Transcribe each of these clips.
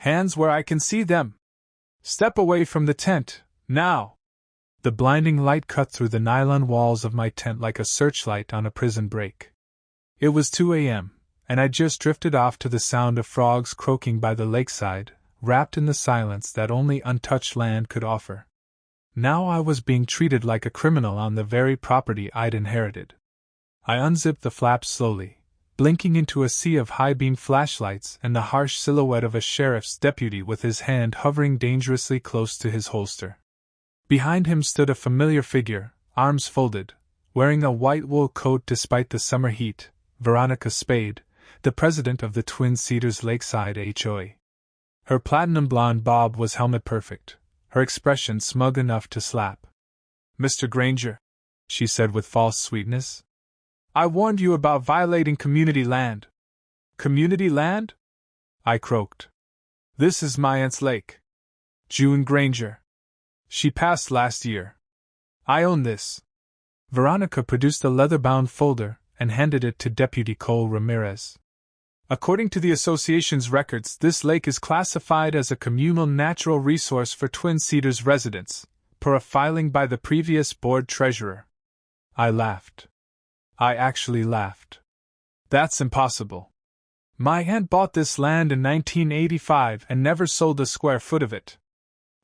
Hands where I can see them. Step away from the tent, now. The blinding light cut through the nylon walls of my tent like a searchlight on a prison break. It was 2 a.m., and I just drifted off to the sound of frogs croaking by the lakeside, wrapped in the silence that only untouched land could offer. Now I was being treated like a criminal on the very property I'd inherited. I unzipped the flaps slowly, blinking into a sea of high-beam flashlights and the harsh silhouette of a sheriff's deputy with his hand hovering dangerously close to his holster. Behind him stood a familiar figure, arms folded, wearing a white wool coat despite the summer heat, Veronica Spade, the president of the Twin Cedars Lakeside HOA. Her platinum blonde bob was helmet perfect, her expression smug enough to slap. "Mr. Granger," she said with false sweetness, "I warned you about violating community land." "Community land?" I croaked. "This is my aunt's lake. June Granger. She passed last year. I own this." Veronica produced a leather-bound folder and handed it to Deputy Cole Ramirez. "According to the association's records, this lake is classified as a communal natural resource for Twin Cedars residents, per a filing by the previous board treasurer." I laughed. I actually laughed. "That's impossible. My aunt bought this land in 1985 and never sold a square foot of it."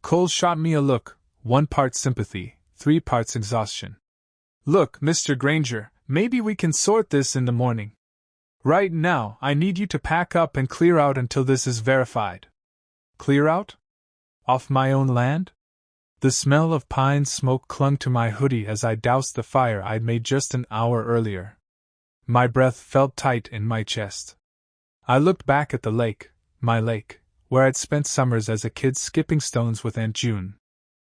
Cole shot me a look, 1 part sympathy, 3 parts exhaustion. "Look, Mr. Granger, maybe we can sort this in the morning. Right now, I need you to pack up and clear out until this is verified." "Clear out? Off my own land?" The smell of pine smoke clung to my hoodie as I doused the fire I'd made just an hour earlier. My breath felt tight in my chest. I looked back at the lake, my lake, where I'd spent summers as a kid skipping stones with Aunt June.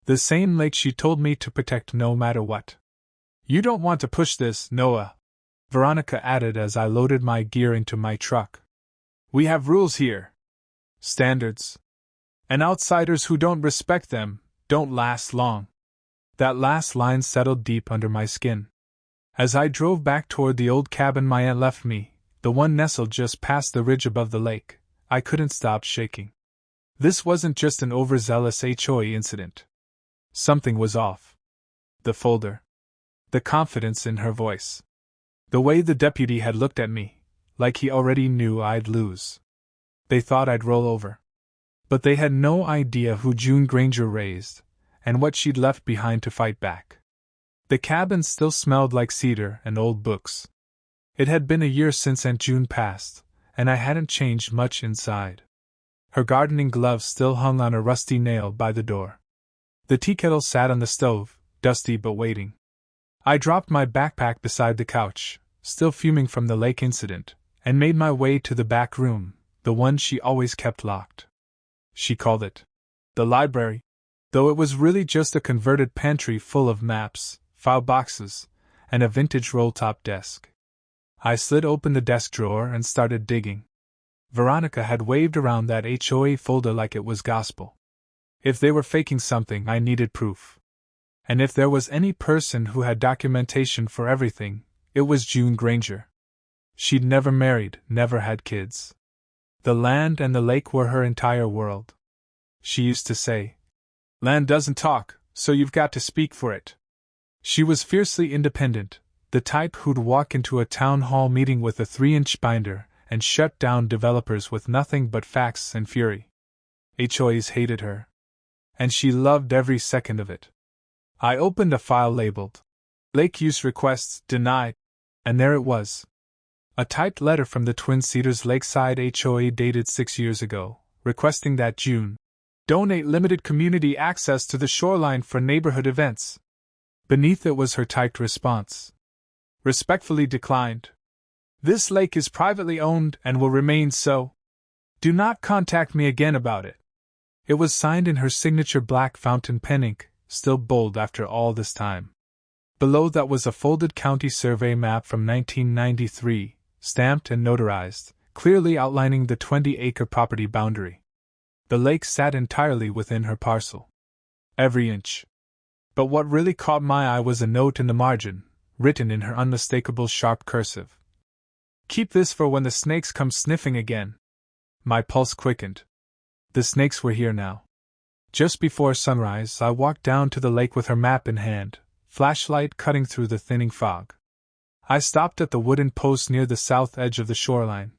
The same lake she told me to protect no matter what. "You don't want to push this, Noah," Veronica added as I loaded my gear into my truck. "We have rules here. Standards. And outsiders who don't respect them don't last long." That last line settled deep under my skin. As I drove back toward the old cabin my aunt left me, the one nestled just past the ridge above the lake, I couldn't stop shaking. This wasn't just an overzealous HOA incident. Something was off. The folder. The confidence in her voice. The way the deputy had looked at me, like he already knew I'd lose. They thought I'd roll over. But they had no idea who June Granger raised, and what she'd left behind to fight back. The cabin still smelled like cedar and old books. It had been a year since Aunt June passed, and I hadn't changed much inside. Her gardening gloves still hung on a rusty nail by the door. The tea kettle sat on the stove, dusty but waiting. I dropped my backpack beside the couch, still fuming from the lake incident, and made my way to the back room, the one she always kept locked. She called it the library, though it was really just a converted pantry full of maps, file boxes, and a vintage roll-top desk. I slid open the desk drawer and started digging. Veronica had waved around that HOA folder like it was gospel. If they were faking something, I needed proof. And if there was any person who had documentation for everything, it was June Granger. She'd never married, never had kids. The land and the lake were her entire world. She used to say, "Land doesn't talk, so you've got to speak for it." She was fiercely independent, the type who'd walk into a town hall meeting with a 3-inch binder and shut down developers with nothing but facts and fury. HOAs hated her. And she loved every second of it. I opened a file labeled "Lake Use Requests Denied," and there it was. A typed letter from the Twin Cedars Lakeside HOA dated 6 years ago, requesting that June donate limited community access to the shoreline for neighborhood events. Beneath it was her typed response. "Respectfully declined. This lake is privately owned and will remain so. Do not contact me again about it." It was signed in her signature black fountain pen ink, still bold after all this time. Below that was a folded county survey map from 1993, stamped and notarized, clearly outlining the 20-acre property boundary. The lake sat entirely within her parcel. Every inch. But what really caught my eye was a note in the margin, written in her unmistakable sharp cursive. "Keep this for when the snakes come sniffing again." My pulse quickened. The snakes were here now. Just before sunrise, I walked down to the lake with her map in hand, flashlight cutting through the thinning fog. I stopped at the wooden post near the south edge of the shoreline.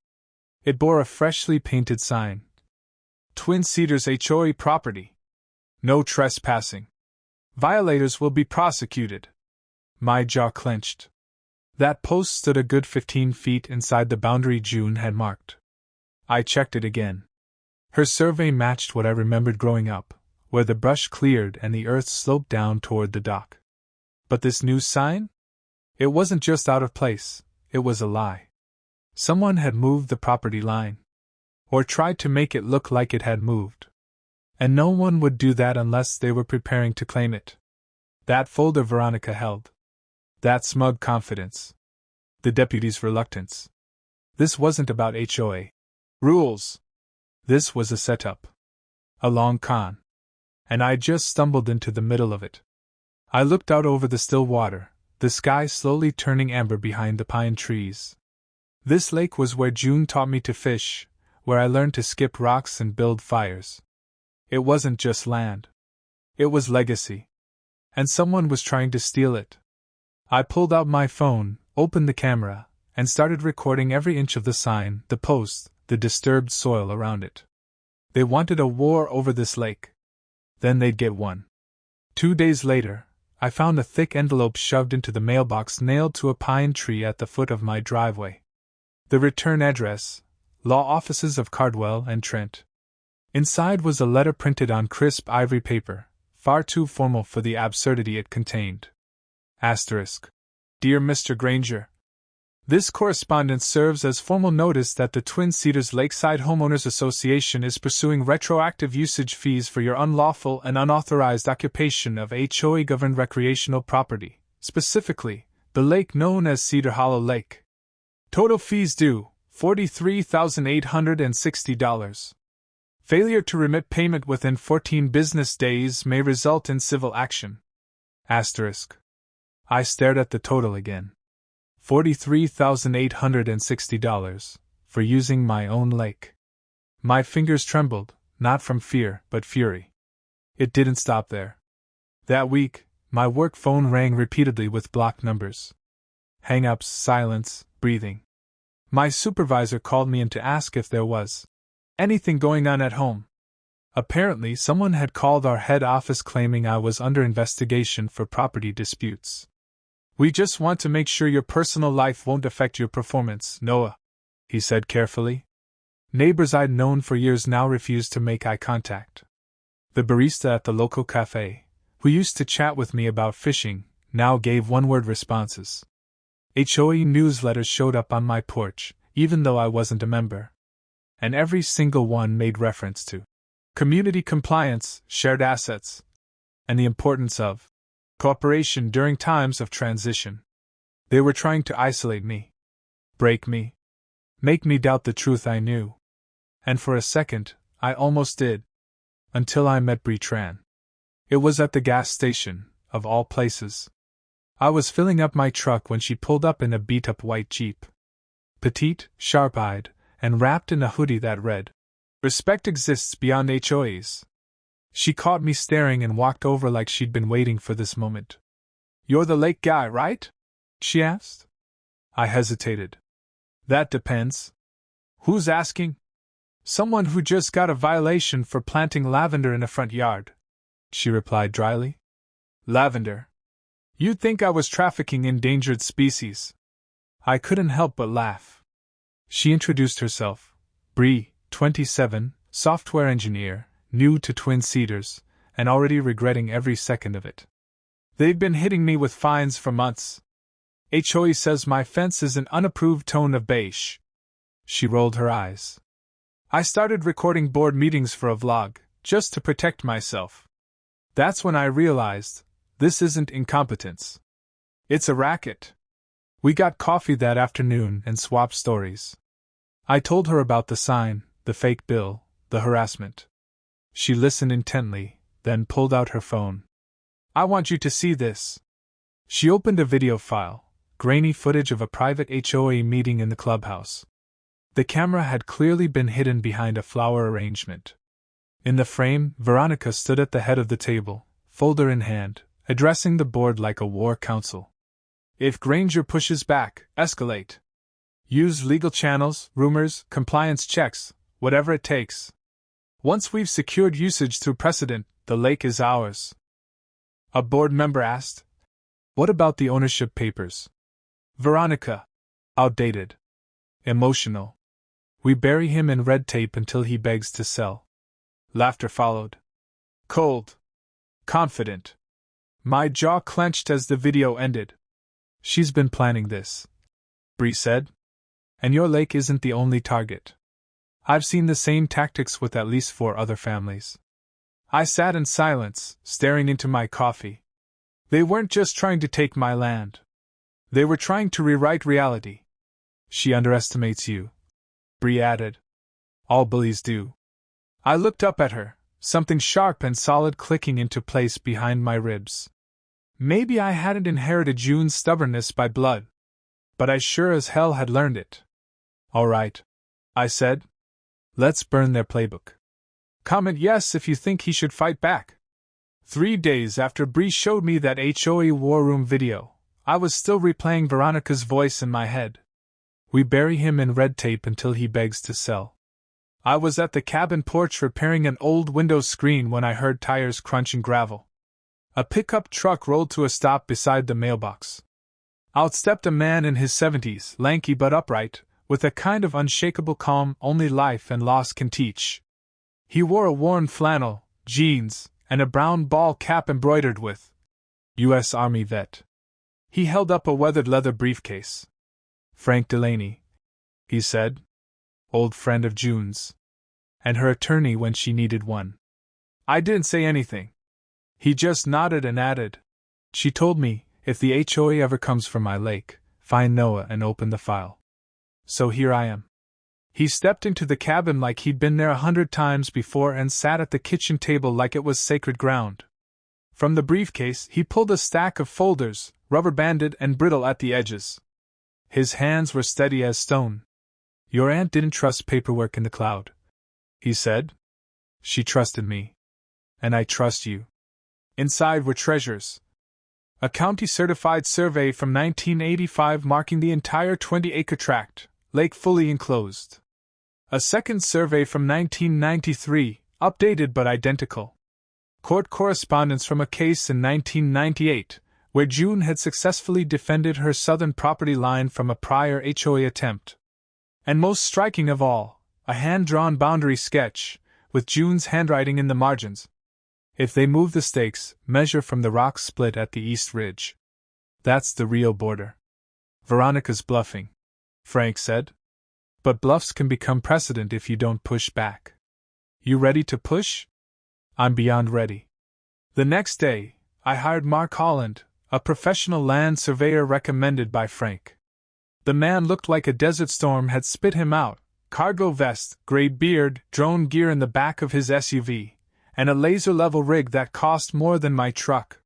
It bore a freshly painted sign. Twin Cedars HOA property. No trespassing. Violators will be prosecuted. My jaw clenched. That post stood a good 15 feet inside the boundary June had marked. I checked it again. Her survey matched what I remembered growing up, where the brush cleared and the earth sloped down toward the dock. But this new sign? It wasn't just out of place, it was a lie. Someone had moved the property line. Or tried to make it look like it had moved. And no one would do that unless they were preparing to claim it. That folder Veronica held. That smug confidence. The deputy's reluctance. This wasn't about HOA rules. This was a setup. A long con. And I just stumbled into the middle of it. I looked out over the still water, the sky slowly turning amber behind the pine trees. This lake was where June taught me to fish, where I learned to skip rocks and build fires. It wasn't just land. It was legacy. And someone was trying to steal it. I pulled out my phone, opened the camera, and started recording every inch of the sign, the post, the disturbed soil around it. They wanted a war over this lake. Then they'd get one. 2 days later, I found a thick envelope shoved into the mailbox nailed to a pine tree at the foot of my driveway. The return address: Law Offices of Cardwell and Trent. Inside was a letter printed on crisp ivory paper, far too formal for the absurdity it contained. Asterisk. Dear Mr. Granger, this correspondence serves as formal notice that the Twin Cedars Lakeside Homeowners Association is pursuing retroactive usage fees for your unlawful and unauthorized occupation of HOA-governed recreational property, specifically, the lake known as Cedar Hollow Lake. Total fees due, $43,860. Failure to remit payment within 14 business days may result in civil action. Asterisk. I stared at the total again. $43,860 for using my own lake. My fingers trembled, not from fear, but fury. It didn't stop there. That week, my work phone rang repeatedly with blocked numbers. Hang-ups, silence, breathing. My supervisor called me in to ask if there was anything going on at home. Apparently, someone had called our head office claiming I was under investigation for property disputes. We just want to make sure your personal life won't affect your performance, Noah, he said carefully. Neighbors I'd known for years now refused to make eye contact. The barista at the local cafe, who used to chat with me about fishing, now gave one-word responses. HOA newsletters showed up on my porch, even though I wasn't a member. And every single one made reference to community compliance, shared assets, and the importance of cooperation during times of transition. They were trying to isolate me, break me, make me doubt the truth I knew. And for a second, I almost did. Until I met Bree Tran. It was at the gas station, of all places. I was filling up my truck when she pulled up in a beat-up white Jeep. Petite, sharp-eyed, and wrapped in a hoodie that read, "Respect exists beyond HOAs." She caught me staring and walked over like she'd been waiting for this moment. "You're the lake guy, right?" she asked. I hesitated. "That depends. Who's asking?" "Someone who just got a violation for planting lavender in a front yard," she replied dryly. "Lavender? You'd think I was trafficking endangered species." I couldn't help but laugh. She introduced herself. Bree, 27, software engineer, new to Twin Cedars, and already regretting every second of it. "They've been hitting me with fines for months. HOA says my fence is an unapproved tone of beige." She rolled her eyes. "I started recording board meetings for a vlog, just to protect myself. That's when I realized, this isn't incompetence. It's a racket." We got coffee that afternoon and swapped stories. I told her about the sign, the fake bill, the harassment. She listened intently, then pulled out her phone. "I want you to see this." She opened a video file, grainy footage of a private HOA meeting in the clubhouse. The camera had clearly been hidden behind a flower arrangement. In the frame, Veronica stood at the head of the table, folder in hand, addressing the board like a war council. If Granger pushes back, escalate. Use legal channels, rumors, compliance checks, whatever it takes. Once we've secured usage through precedent, the lake is ours. A board member asked, "What about the ownership papers?" Veronica. Outdated. Emotional. We bury him in red tape until he begs to sell. Laughter followed. Cold. Confident. My jaw clenched as the video ended. She's been planning this, Bree said. And your lake isn't the only target. I've seen the same tactics with at least 4 other families. I sat in silence, staring into my coffee. They weren't just trying to take my land. They were trying to rewrite reality. She underestimates you, Bree added. All bullies do. I looked up at her, something sharp and solid clicking into place behind my ribs. Maybe I hadn't inherited June's stubbornness by blood, but I sure as hell had learned it. All right, I said. Let's burn their playbook. Comment yes if you think he should fight back. 3 days after Bree showed me that HOA War Room video, I was still replaying Veronica's voice in my head. We bury him in red tape until he begs to sell. I was at the cabin porch repairing an old window screen when I heard tires crunching gravel. A pickup truck rolled to a stop beside the mailbox. Out stepped a man in his 70s, lanky but upright, with a kind of unshakable calm only life and loss can teach. He wore a worn flannel, jeans, and a brown ball cap embroidered with U.S. Army vet. He held up a weathered leather briefcase. Frank Delaney, he said. Old friend of June's. And her attorney when she needed one. I didn't say anything. He just nodded and added, "She told me, if the HOA ever comes for my lake, find Noah and open the file." So here I am. He stepped into the cabin like he'd been there 100 times before and sat at the kitchen table like it was sacred ground. From the briefcase, he pulled a stack of folders, rubber-banded and brittle at the edges. His hands were steady as stone. Your aunt didn't trust paperwork in the cloud, he said. She trusted me. And I trust you. Inside were treasures. A county-certified survey from 1985 marking the entire 20-acre tract, lake fully enclosed. A second survey from 1993, updated but identical. Court correspondence from a case in 1998, where June had successfully defended her southern property line from a prior HOA attempt. And most striking of all, a hand-drawn boundary sketch, with June's handwriting in the margins. If they move the stakes, measure from the rock split at the east ridge. That's the real border. Veronica's bluffing, Frank said. But bluffs can become precedent if you don't push back. You ready to push? I'm beyond ready. The next day, I hired Mark Holland, a professional land surveyor recommended by Frank. The man looked like a desert storm had spit him out, cargo vest, gray beard, drone gear in the back of his SUV, and a laser-level rig that cost more than my truck.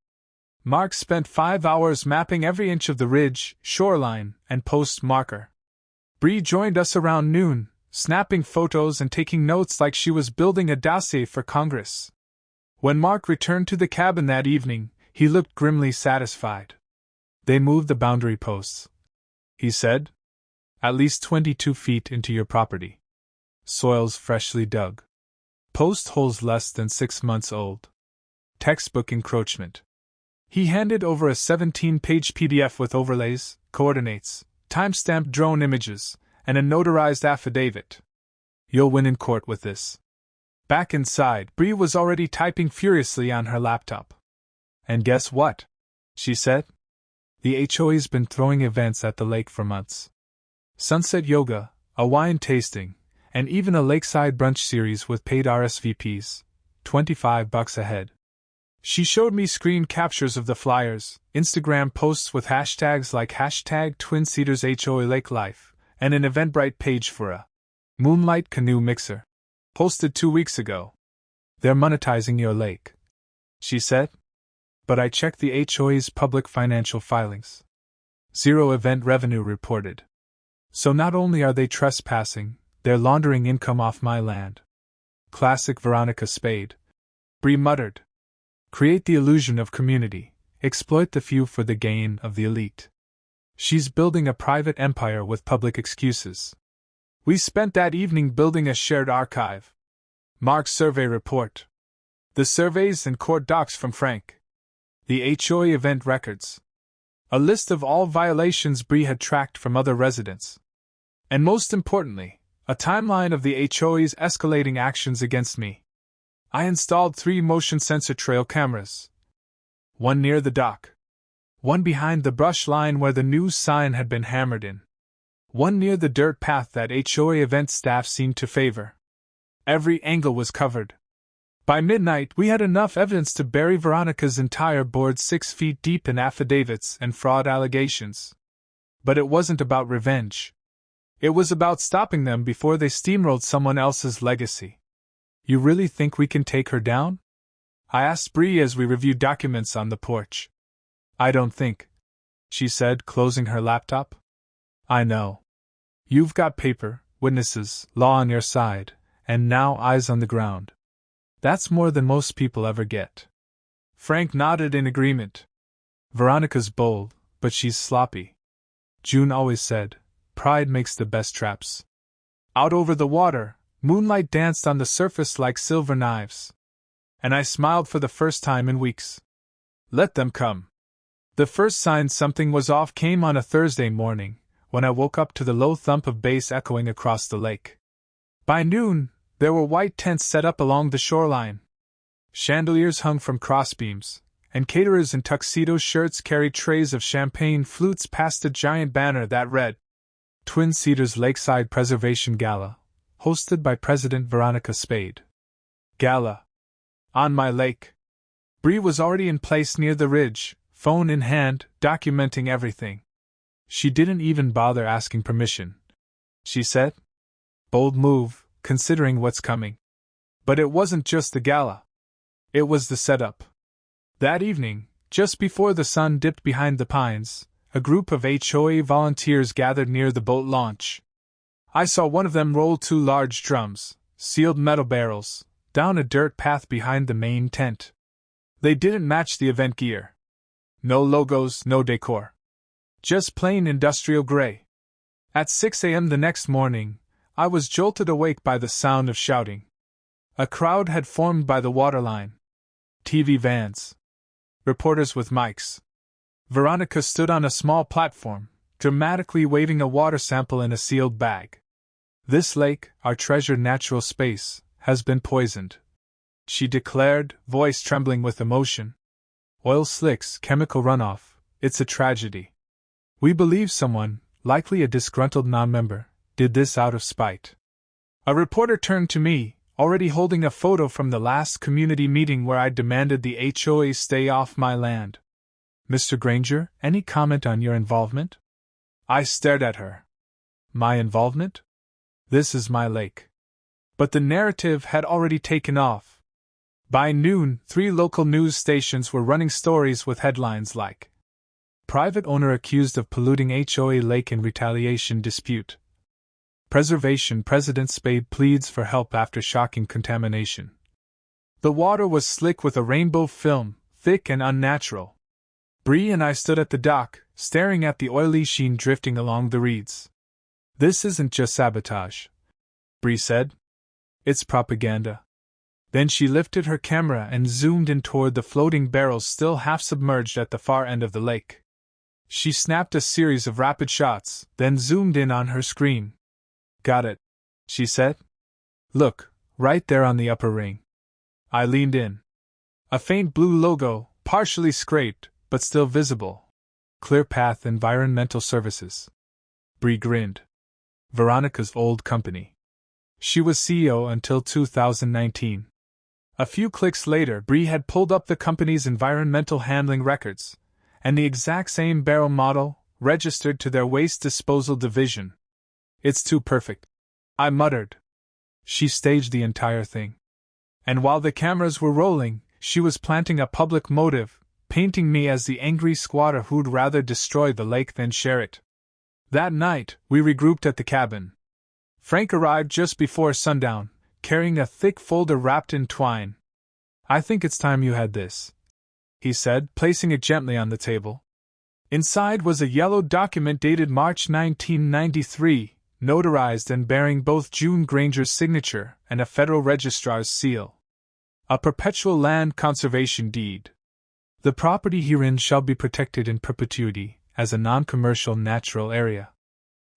Mark spent 5 hours mapping every inch of the ridge, shoreline, and post marker. Bree joined us around noon, snapping photos and taking notes like she was building a dossier for Congress. When Mark returned to the cabin that evening, he looked grimly satisfied. They moved the boundary posts, he said. At least 22 feet into your property. Soils freshly dug. Post holes less than 6 months old. Textbook encroachment. He handed over a 17-page PDF with overlays, coordinates, time-stamped drone images, and a notarized affidavit. You'll win in court with this. Back inside, Bree was already typing furiously on her laptop. And guess what? She said. The HOA's been throwing events at the lake for months. Sunset yoga, a wine tasting, and even a lakeside brunch series with paid RSVPs, $25 a head. She showed me screen captures of the flyers, Instagram posts with hashtags like hashtag Twin Cedars HOA Lake Life, and an Eventbrite page for a Moonlight Canoe Mixer, posted 2 weeks ago. They're monetizing your lake, she said. But I checked the HOA's public financial filings. 0 event revenue reported. So not only are they trespassing, they're laundering income off my land. Classic Veronica Spade. Bree muttered. Create the illusion of community, exploit the few for the gain of the elite. She's building a private empire with public excuses. We spent that evening building a shared archive. Mark's survey report. The surveys and court docs from Frank. The HOA event records. A list of all violations Bree had tracked from other residents. And most importantly, a timeline of the HOA's escalating actions against me. I installed 3 motion sensor trail cameras. One near the dock. One behind the brush line where the news sign had been hammered in. One near the dirt path that HOA event staff seemed to favor. Every angle was covered. By midnight, we had enough evidence to bury Veronica's entire board 6 feet deep in affidavits and fraud allegations. But it wasn't about revenge. It was about stopping them before they steamrolled someone else's legacy. You really think we can take her down? I asked Bree as we reviewed documents on the porch. I don't think, she said, closing her laptop. I know. You've got paper, witnesses, law on your side, and now eyes on the ground. That's more than most people ever get. Frank nodded in agreement. Veronica's bold, but she's sloppy. June always said, pride makes the best traps. Out over the water, moonlight danced on the surface like silver knives. And I smiled for the first time in weeks. Let them come. The first sign something was off came on a Thursday morning, when I woke up to the low thump of bass echoing across the lake. By noon, there were white tents set up along the shoreline. Chandeliers hung from crossbeams, and caterers in tuxedo shirts carried trays of champagne flutes past a giant banner that read, Twin Cedars Lakeside Preservation Gala, hosted by President Veronica Spade. Gala. On my lake. Bree was already in place near the ridge, phone in hand, documenting everything. She didn't even bother asking permission. She said, bold move, considering what's coming. But it wasn't just the gala. It was the setup. That evening, just before the sun dipped behind the pines, a group of HOA volunteers gathered near the boat launch. I saw one of them roll 2 large drums, sealed metal barrels, down a dirt path behind the main tent. They didn't match the event gear. No logos, no decor. Just plain industrial gray. At 6 a.m. the next morning, I was jolted awake by the sound of shouting. A crowd had formed by the waterline. TV vans. Reporters with mics. Veronica stood on a small platform, dramatically waving a water sample in a sealed bag. This lake, our treasured natural space, has been poisoned, she declared, voice trembling with emotion. Oil slicks, chemical runoff, it's a tragedy. We believe someone, likely a disgruntled non-member, did this out of spite. A reporter turned to me, already holding a photo from the last community meeting where I demanded the HOA stay off my land. Mr. Granger, any comment on your involvement? I stared at her. My involvement? This is my lake. But the narrative had already taken off. By noon, 3 local news stations were running stories with headlines like, Private owner accused of polluting HOA lake in retaliation dispute. Preservation President Spade pleads for help after shocking contamination. The water was slick with a rainbow film, thick and unnatural. Bree and I stood at the dock, staring at the oily sheen drifting along the reeds. This isn't just sabotage, Bree said. It's propaganda. Then she lifted her camera and zoomed in toward the floating barrels still half submerged at the far end of the lake. She snapped a series of rapid shots, then zoomed in on her screen. Got it, she said. Look, right there on the upper ring. I leaned in. A faint blue logo, partially scraped, but still visible. ClearPath Environmental Services. Bree grinned. Veronica's old company. She was CEO until 2019. A few clicks later, Bree had pulled up the company's environmental handling records, and the exact same barrel model, registered to their waste disposal division. It's too perfect, I muttered. She staged the entire thing. And while the cameras were rolling, she was planting a public motive, painting me as the angry squatter who'd rather destroy the lake than share it. That night, we regrouped at the cabin. Frank arrived just before sundown, carrying a thick folder wrapped in twine. "I think it's time you had this," he said, placing it gently on the table. Inside was a yellow document dated March 1993, notarized and bearing both June Granger's signature and a federal registrar's seal. A perpetual land conservation deed. "The property herein shall be protected in perpetuity as a non-commercial natural area.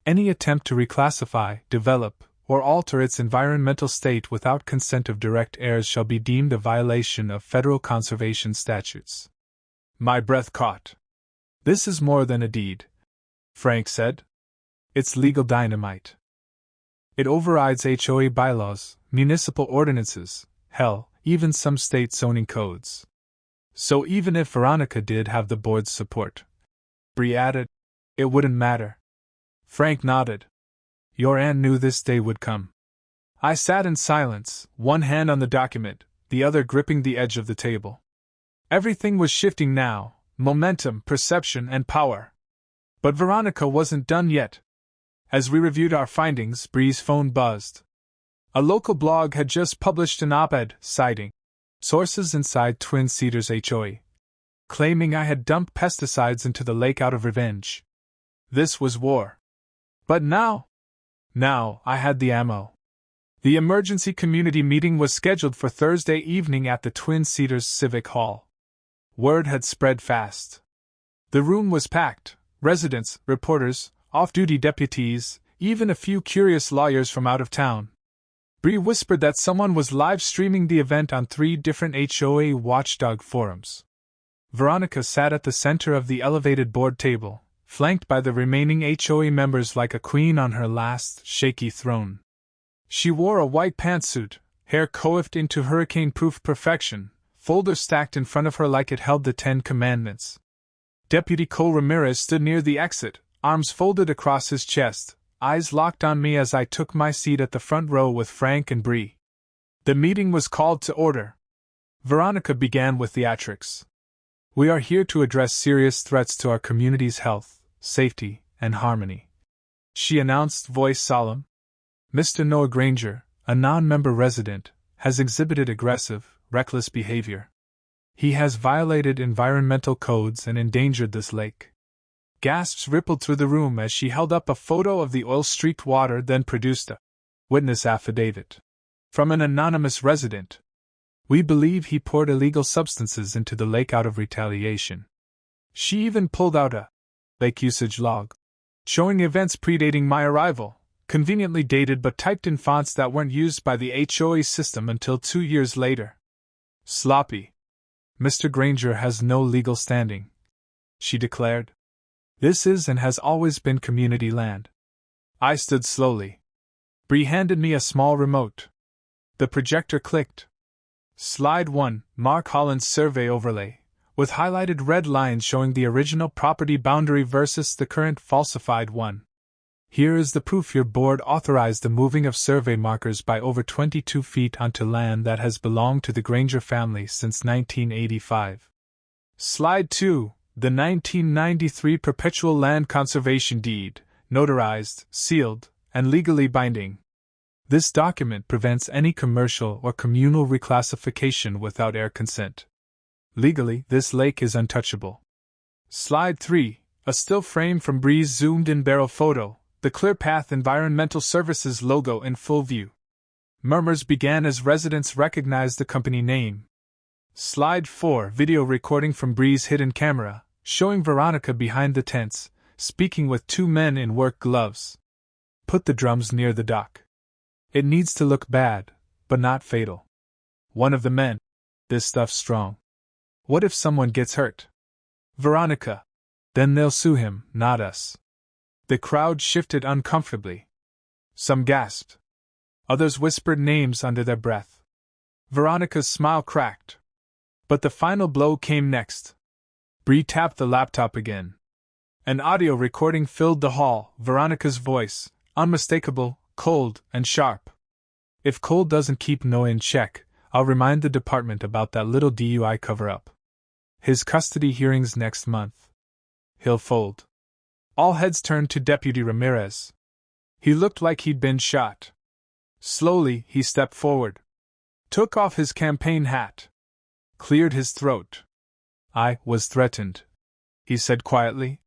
Any attempt to reclassify, develop, or alter its environmental state without consent of direct heirs shall be deemed a violation of federal conservation statutes." My breath caught. "This is more than a deed," Frank said. "It's legal dynamite. It overrides HOA bylaws, municipal ordinances, hell, even some state zoning codes. So even if Veronica did have the board's support," Bree added, "it wouldn't matter." Frank nodded. "Your aunt knew this day would come." I sat in silence, one hand on the document, the other gripping the edge of the table. Everything was shifting now, momentum, perception, and power. But Veronica wasn't done yet. As we reviewed our findings, Bree's phone buzzed. A local blog had just published an op-ed, citing sources inside Twin Cedars HOA, claiming I had dumped pesticides into the lake out of revenge. This was war. But now I had the ammo. The emergency community meeting was scheduled for Thursday evening at the Twin Cedars Civic Hall. Word had spread fast. The room was packed: residents, reporters, off-duty deputies, even a few curious lawyers from out of town. Bree whispered that someone was live-streaming the event on 3 different HOA watchdog forums. Veronica sat at the center of the elevated board table, flanked by the remaining HOA members like a queen on her last, shaky throne. She wore a white pantsuit, hair coiffed into hurricane-proof perfection, folders stacked in front of her like it held the 10 Commandments. Deputy Cole Ramirez stood near the exit, arms folded across his chest, eyes locked on me as I took my seat at the front row with Frank and Bree. The meeting was called to order. Veronica began with theatrics. "We are here to address serious threats to our community's health, safety, and harmony," she announced, voice solemn. "Mr. Noah Granger, a non-member resident, has exhibited aggressive, reckless behavior. He has violated environmental codes and endangered this lake." Gasps rippled through the room as she held up a photo of the oil-streaked water, then produced a witness affidavit from an anonymous resident. "We believe he poured illegal substances into the lake out of retaliation." She even pulled out a lake usage log, showing events predating my arrival, conveniently dated but typed in fonts that weren't used by the HOA system until 2 years later. "Sloppy. Mr. Granger has no legal standing," she declared. "This is and has always been community land." I stood slowly. Bree handed me a small remote. The projector clicked. Slide 1, Mark Holland's survey overlay, with highlighted red lines showing the original property boundary versus the current falsified one. "Here is the proof your board authorized the moving of survey markers by over 22 feet onto land that has belonged to the Granger family since 1985. Slide 2, the 1993 Perpetual Land Conservation Deed, notarized, sealed, and legally binding. This document prevents any commercial or communal reclassification without heir consent. Legally, this lake is untouchable." Slide 3, a still frame from Bree's zoomed-in barrel photo, the ClearPath Environmental Services logo in full view. Murmurs began as residents recognized the company name. Slide 4, video recording from Bree's hidden camera, showing Veronica behind the tents, speaking with 2 men in work gloves. "Put the drums near the dock. It needs to look bad, but not fatal." One of the men: "This stuff's strong. What if someone gets hurt?" Veronica: "Then they'll sue him, not us." The crowd shifted uncomfortably. Some gasped. Others whispered names under their breath. Veronica's smile cracked. But the final blow came next. Bree tapped the laptop again. An audio recording filled the hall, Veronica's voice, unmistakable, cold, and sharp. "If Cole doesn't keep Noah in check, I'll remind the department about that little DUI cover-up. His custody hearing's next month. He'll fold." All heads turned to Deputy Ramirez. He looked like he'd been shot. Slowly, he stepped forward, took off his campaign hat, cleared his throat. I was threatened, he said quietly.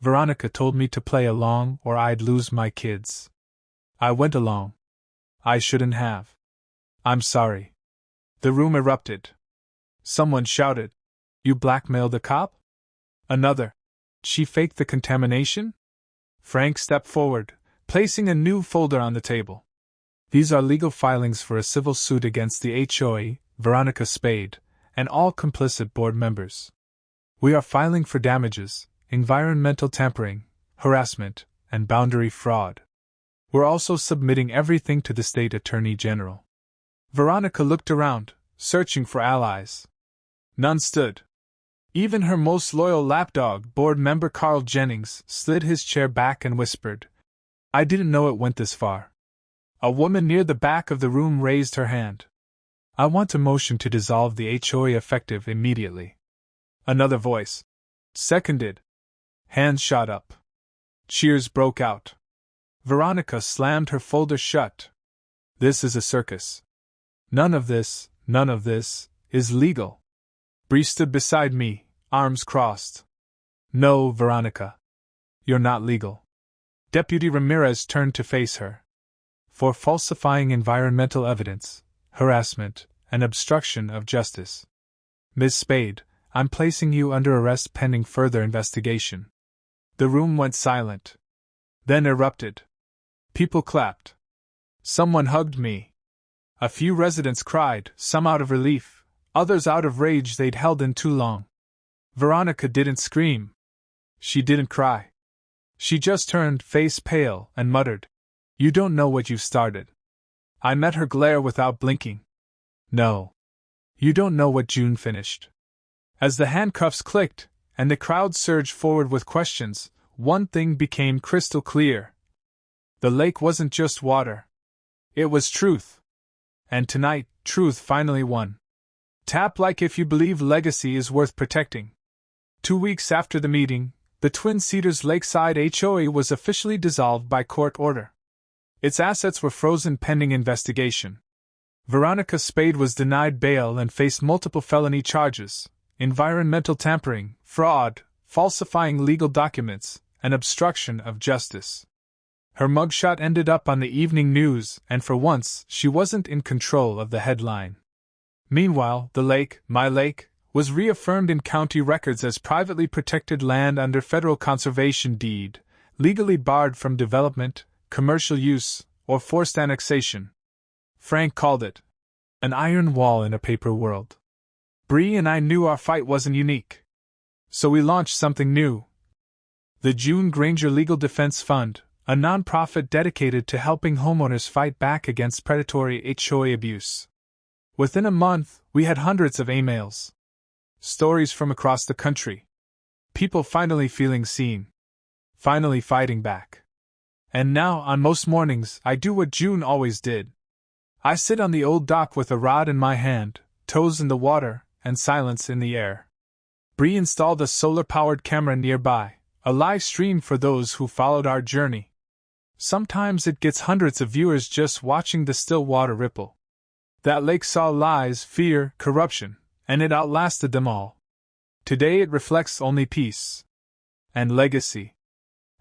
Veronica told me to play along or I'd lose my kids. I went along. I shouldn't have. I'm sorry. The room erupted. Someone shouted, "You blackmailed the cop?" Another, "She faked the contamination?" Frank stepped forward, placing a new folder on the table. "These are legal filings for a civil suit against the HOA, Veronica Spade, and all complicit board members. We are filing for damages, environmental tampering, harassment, and boundary fraud. We're also submitting everything to the state attorney general." Veronica looked around, searching for allies. None stood. Even her most loyal lapdog, board member Carl Jennings, slid his chair back and whispered, "I didn't know it went this far." A woman near the back of the room raised her hand. "I want a motion to dissolve the HOA effective immediately." Another voice, "Seconded." Hands shot up. Cheers broke out. Veronica slammed her folder shut. "This is a circus. None of this is legal." Bree stood beside me, arms crossed. "No, Veronica. You're not legal." Deputy Ramirez turned to face her. "For falsifying environmental evidence, harassment, and obstruction of justice. Ms. Spade, I'm placing you under arrest pending further investigation." The room went silent. Then erupted. People clapped. Someone hugged me. A few residents cried, some out of relief, others out of rage they'd held in too long. Veronica didn't scream. She didn't cry. She just turned, face pale, and muttered, "You don't know what you've started." I met her glare without blinking. "No. You don't know what June finished." As the handcuffs clicked, and the crowd surged forward with questions, one thing became crystal clear. The lake wasn't just water. It was truth. And tonight, truth finally won. Tap like if you believe legacy is worth protecting. 2 weeks after the meeting, the Twin Cedars Lakeside HOA was officially dissolved by court order. Its assets were frozen pending investigation. Veronica Spade was denied bail and faced multiple felony charges: environmental tampering, fraud, falsifying legal documents, and obstruction of justice. Her mugshot ended up on the evening news, and for once, she wasn't in control of the headline. Meanwhile, the lake, my lake, was reaffirmed in county records as privately protected land under federal conservation deed, legally barred from development, commercial use, or forced annexation. Frank called it an iron wall in a paper world. Bree and I knew our fight wasn't unique. So we launched something new. The June Granger Legal Defense Fund, a nonprofit dedicated to helping homeowners fight back against predatory HOA abuse. Within a month, we had hundreds of emails. Stories from across the country. People finally feeling seen. Finally fighting back. And now, on most mornings, I do what June always did. I sit on the old dock with a rod in my hand, toes in the water, and silence in the air. Bree installed a solar-powered camera nearby, a live stream for those who followed our journey. Sometimes it gets hundreds of viewers just watching the still water ripple. That lake saw lies, fear, corruption, and it outlasted them all. Today it reflects only peace and legacy.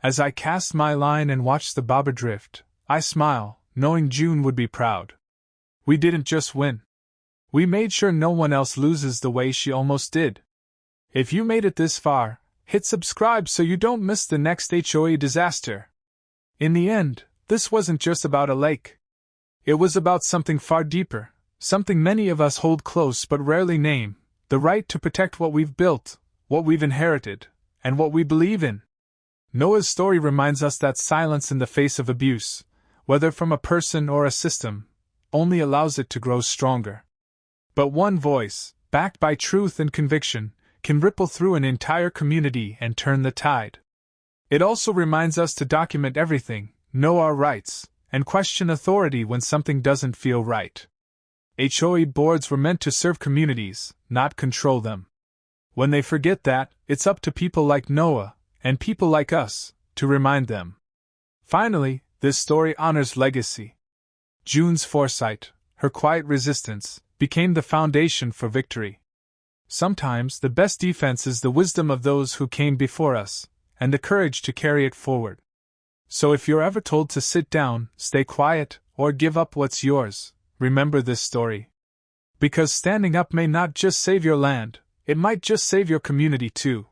As I cast my line and watch the bobber drift, I smile, knowing June would be proud. We didn't just win. We made sure no one else loses the way she almost did. If you made it this far, hit subscribe so you don't miss the next HOA disaster. In the end, this wasn't just about a lake. It was about something far deeper, something many of us hold close but rarely name: the right to protect what we've built, what we've inherited, and what we believe in. Noah's story reminds us that silence in the face of abuse, whether from a person or a system, only allows it to grow stronger. But one voice, backed by truth and conviction, can ripple through an entire community and turn the tide. It also reminds us to document everything, know our rights, and question authority when something doesn't feel right. HOA boards were meant to serve communities, not control them. When they forget that, it's up to people like Noah, and people like us, to remind them. Finally, this story honors legacy. June's foresight, her quiet resistance, became the foundation for victory. Sometimes the best defense is the wisdom of those who came before us, and the courage to carry it forward. So if you're ever told to sit down, stay quiet, or give up what's yours, remember this story. Because standing up may not just save your land, it might just save your community too.